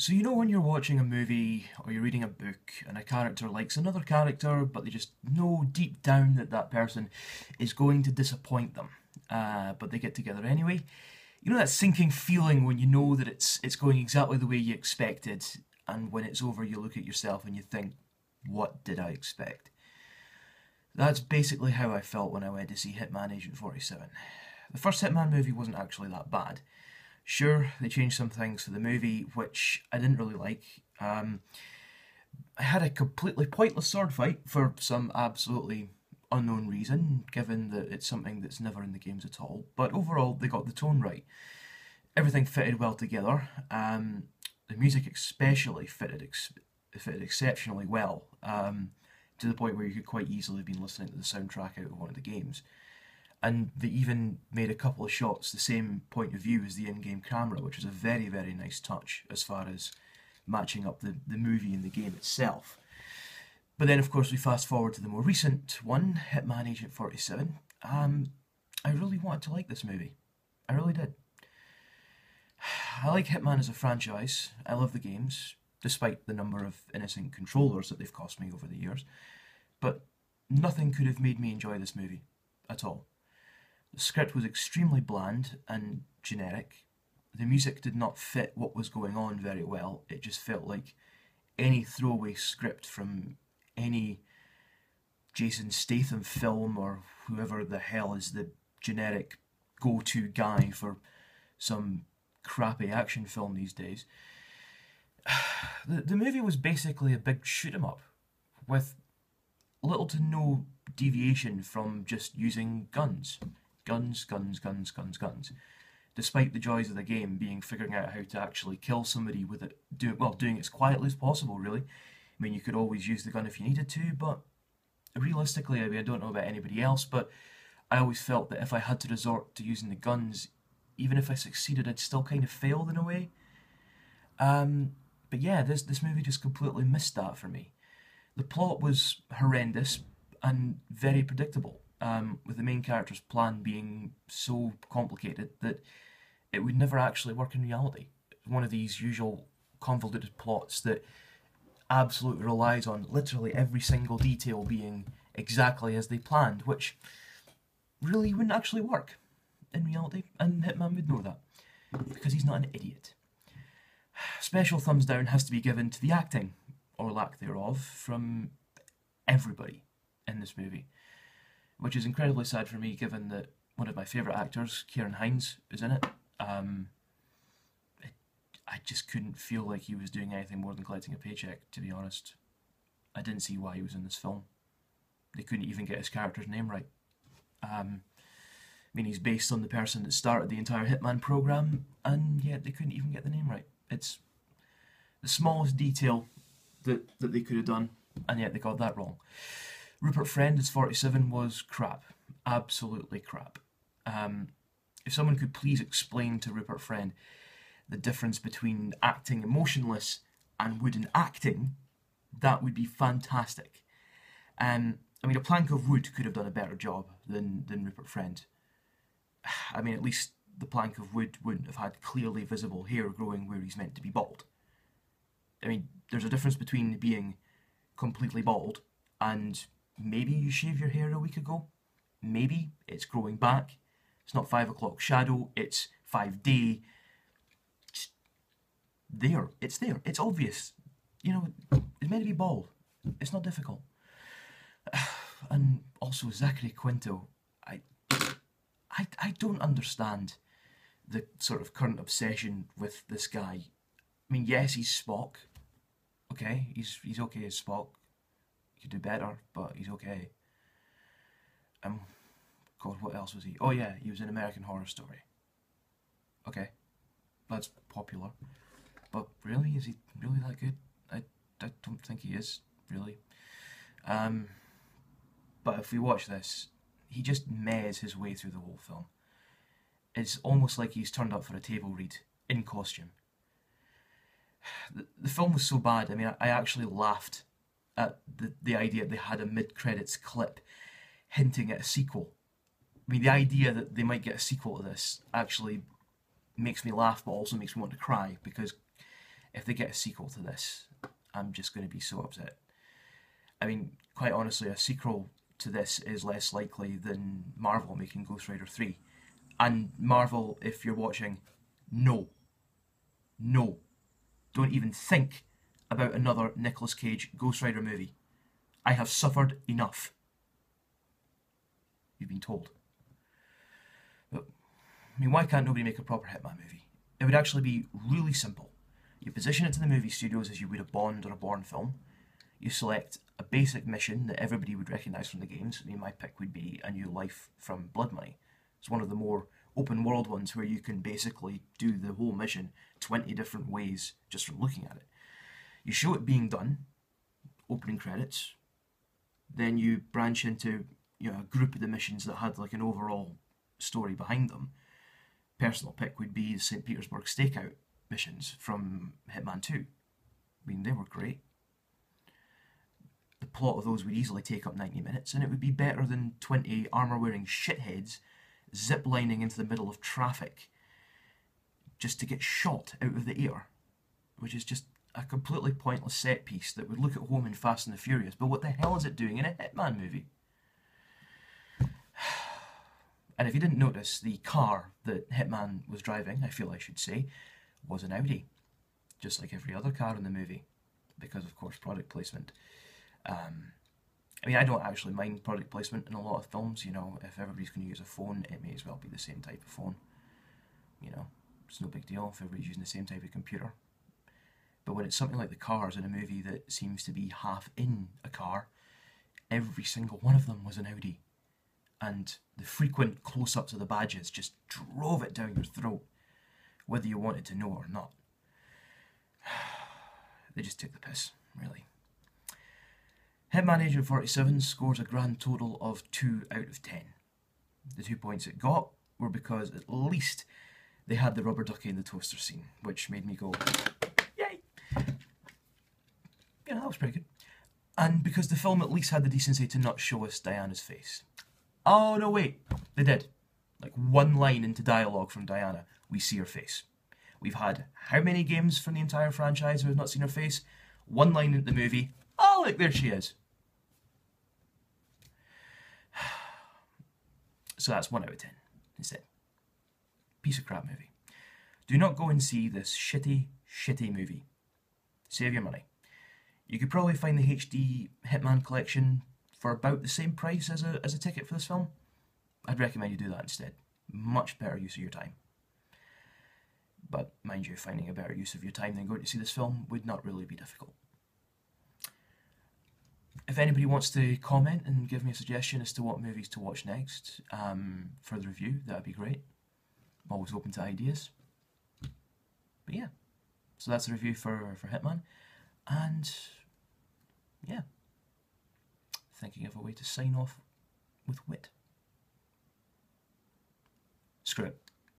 So you know when you're watching a movie or you're reading a book and a character likes another character, but they just know deep down that that person is going to disappoint them, but they get together anyway. You know that sinking feeling when you know that it's going exactly the way you expected, and when it's over, you look at yourself and you think, "What did I expect?" That's basically how I felt when I went to see Hitman Agent 47. The first Hitman movie wasn't actually that bad. Sure, they changed some things for the movie, which I didn't really like. I had a completely pointless sword fight for some absolutely unknown reason, given that it's something that's never in the games at all. But overall, they got the tone right. Everything fitted well together. The music especially fitted exceptionally well, to the point where you could quite easily have been listening to the soundtrack out of one of the games. And they even made a couple of shots the same point of view as the in-game camera, which was a very, very nice touch as far as matching up the movie and the game itself. But then, of course, we fast forward to the more recent one, Hitman Agent 47. I really wanted to like this movie. I really did. I like Hitman as a franchise. I love the games, despite the number of innocent controllers that they've cost me over the years. But nothing could have made me enjoy this movie at all. The script was extremely bland and generic. The music did not fit what was going on very well. It just felt like any throwaway script from any Jason Statham film or whoever the hell is the generic go-to guy for some crappy action film these days. The movie was basically a big shoot-'em-up with little to no deviation from just using guns. Guns, guns, guns, guns, guns. Despite the joys of the game being figuring out how to actually kill somebody with it, doing it as quietly as possible, really. I mean, you could always use the gun if you needed to, but realistically, I don't know about anybody else, but I always felt that if I had to resort to using the guns, even if I succeeded, I'd still kind of failed in a way. But yeah, this movie just completely missed that for me. The plot was horrendous and very predictable, with the main character's plan being so complicated that it would never actually work in reality. One of these usual convoluted plots that absolutely relies on literally every single detail being exactly as they planned, which really wouldn't actually work in reality, and Hitman would know that, because he's not an idiot. Special thumbs down has to be given to the acting, or lack thereof, from everybody in this movie, which is incredibly sad for me given that one of my favourite actors, Kieran Hines, is in it. I just couldn't feel like he was doing anything more than collecting a paycheck, to be honest. I didn't see why he was in this film. They couldn't even get his character's name right. I mean, he's based on the person that started the entire Hitman program, and yet they couldn't even get the name right. It's the smallest detail that they could have done, and yet they got that wrong. Rupert Friend as 47 was crap. Absolutely crap. If someone could please explain to Rupert Friend the difference between acting emotionless and wooden acting, that would be fantastic. I mean, a plank of wood could have done a better job than Rupert Friend. I mean, at least the plank of wood wouldn't have had clearly visible hair growing where he's meant to be bald. I mean, there's a difference between being completely bald and maybe you shaved your hair a week ago. Maybe it's growing back. It's not 5 o'clock shadow, it's 5 day. There. It's there. It's obvious. You know, it's meant to be bald. It's not difficult. And also Zachary Quinto. I don't understand the sort of current obsession with this guy. I mean, yes, he's Spock. Okay, he's okay as Spock. He could do better, but he's okay. God, what else was he? Oh yeah, he was in American Horror Story. Okay, that's popular. But really, is he really that good? I don't think he is, really. But if we watch this, he just mehs his way through the whole film. It's almost like he's turned up for a table read, in costume. The film was so bad, I mean, I actually laughed at the idea they had a mid-credits clip hinting at a sequel. I mean, the idea that they might get a sequel to this actually makes me laugh, but also makes me want to cry, because if they get a sequel to this, I'm just going to be so upset. I mean, quite honestly, a sequel to this is less likely than Marvel making Ghost Rider 3. And Marvel, if you're watching, no. No. Don't even think about another Nicolas Cage Ghost Rider movie. I have suffered enough. You've been told. But, I mean, why can't nobody make a proper Hitman movie? It would actually be really simple. You position it to the movie studios as you would a Bond or a Bourne film. You select a basic mission that everybody would recognise from the games. I mean, my pick would be A New Life from Blood Money. It's one of the more open world ones where you can basically do the whole mission 20 different ways just from looking at it. You show it being done, opening credits, then you branch into a group of the missions that had like an overall story behind them. Personal pick would be the St. Petersburg stakeout missions from Hitman 2. I mean, they were great. The plot of those would easily take up 90 minutes, and it would be better than 20 armour-wearing shitheads zip-lining into the middle of traffic just to get shot out of the air, which is just a completely pointless set piece that would look at home in Fast and the Furious, but what the hell is it doing in a Hitman movie? And if you didn't notice, the car that Hitman was driving, I feel I should say, was an Audi, just like every other car in the movie, because of course product placement. I mean, I don't actually mind product placement in a lot of films. If everybody's going to use a phone, it may as well be the same type of phone. It's no big deal if everybody's using the same type of computer. But when it's something like the cars in a movie that seems to be half in a car, every single one of them was an Audi. And the frequent close-ups of the badges just drove it down your throat, whether you wanted to know or not. They just took the piss, really. Hitman Agent 47 scores a grand total of 2 out of 10. The 2 points it got were because at least they had the rubber ducky in the toaster scene, which made me go, yay! That was pretty good. And because the film at least had the decency to not show us Diana's face. Oh, no, wait. They did. Like one line into dialogue from Diana, we see her face. We've had how many games from the entire franchise where we've not seen her face? One line into the movie, oh, look, there she is. So that's 1 out of 10 instead. Piece of crap movie. Do not go and see this shitty movie. Save your money. You could probably find the HD Hitman collection for about the same price as a ticket for this film. I'd recommend you do that instead. Much better use of your time. But mind you, finding a better use of your time than going to see this film would not really be difficult. If anybody wants to comment and give me a suggestion as to what movies to watch next for the review, that would be great. I'm always open to ideas. But yeah, so that's the review for Hitman. And yeah, thinking of a way to sign off with wit. Screw it.